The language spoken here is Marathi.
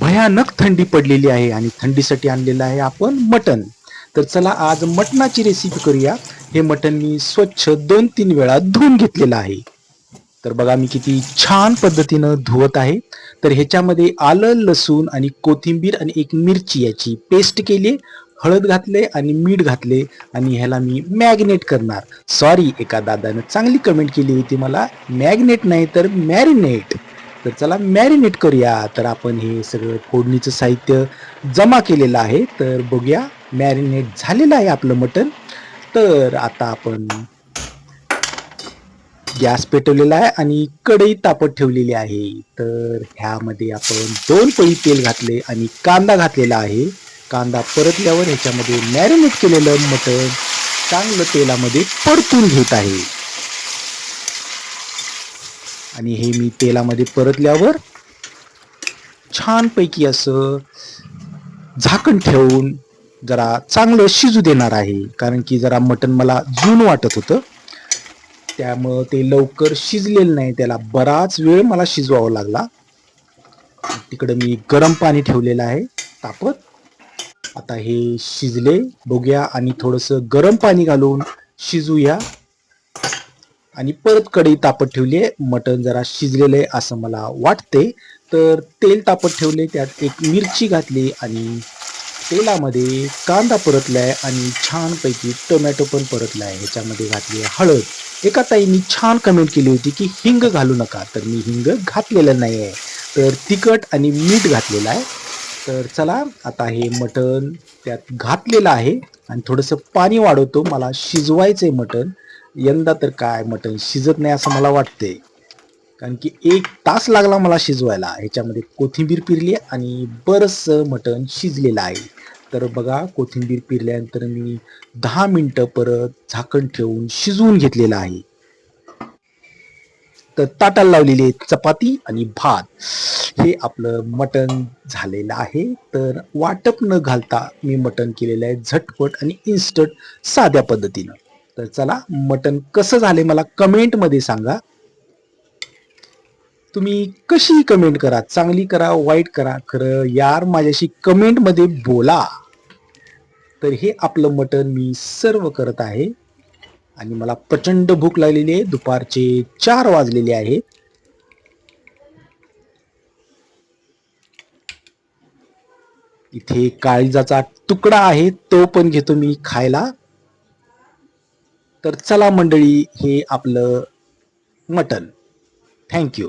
भयानक थंडी पडलेली आहे आणि थंडीसाठी आणलेलं आहे आपण मटण. तर चला आज मटणाची रेसिपी करूया. हे मटण मी स्वच्छ 2-3 वेळा धुवून घेतलेलं आहे. तर बघा मी किती छान पद्धतीनं धुवत आहे. तर ह्याच्यामध्ये आलं, लसूण आणि कोथिंबीर आणि एक मिरची याची पेस्ट केली, हळद घातले आणि मीठ घातले आणि ह्याला मी मॅरिनेट करणार. सॉरी, एका दादानं चांगली कमेंट केली होती मला, मॅग्नेट नाही तर मॅरिनेट. तर चला मॅरिनेट करूया. तर आपण हे सगळं फोडणीचं साहित्य जमा केलेलं आहे. तर बघूया, मॅरिनेट झालेलं आहे आपलं मटण. तर आता आपण गॅस पेटवलेला आहे आणि कढई तापत ठेवलेली आहे. तर ह्यामध्ये आपण 2 पळी तेल घातले आणि कांदा घातलेला आहे. कांदा परतल्यावर ह्याच्यामध्ये मॅरिनेट केलेलं मटण चांगलं तेलामध्ये परतून घेत आहे. आणि हे मी तेलामध्ये परतल्यावर छानपैकी असं झाकण ठेवून जरा चांगलं शिजू देणार आहे. कारण की जरा मटण मला जून वाटत होतं, त्यामुळं ते लवकर शिजलेलं नाही. त्याला बराच वेळ मला शिजवावा लागला. तिकडे मी गरम पाणी ठेवलेलं आहे तापत. आता हे शिजले बघूया आणि थोडंसं गरम पाणी घालून शिजूया. आणि परत कढई तापत ठेवली आहे. मटण जरा शिजलेलं आहे असं मला वाटते. तर तेल तापत ठेवले, त्यात एक मिरची घातली आणि तेलामध्ये कांदा परतलाय आणि छानपैकी टोमॅटो पण परतलाय. ह्याच्यामध्ये घातली हळद. एका ताईंनी छान कमेंट केली होती की हिंग घालू नका, तर मी हिंग घातलेलं नाही आहे. तर तिखट आणि मीठ घातलेलं आहे. तर चला आता हे मटण त्यात घातलेलं आहे आणि थोडंसं पाणी वाढवतो. मला शिजवायचंय मटण. यंदा तर काय मटण शिजत नाही असं मला वाटते, कारण की 1 तास लागला मला शिजवायला. ह्याच्यामध्ये कोथिंबीर पिरली आणि बरंचसं मटण शिजलेलं आहे. तर बघा, कोथिंबीर पिरल्यानंतर मी 10 मिनिटं परत झाकण ठेवून शिजवून घेतलेलं आहे. तर ताटाला लावलेली आहे चपाती आणि भात. हे आपलं मटण झालेलं आहे. तर वाटप न घालता मी मटण केलेलं आहे झटपट आणि इन्स्टंट साध्या पद्धतीनं. तर चला, मटण कसं झालंय मला कमेंटमध्ये सांगा. तुम्ही कशी कमेंट करा, चांगली करा, वाईट करा, खरं यार माझ्याशी कमेंटमध्ये बोला. तर हे आपलं मटण मी सर्व करत आहे आणि मला प्रचंड भूक लागलेली आहे. दुपारचे 4 वाजलेले आहेत. इथे काळीजाचा तुकडा आहे, तो पण घेतो मी खायला. तर चला मंडळी, हे आपलं मटण. थँक्यू.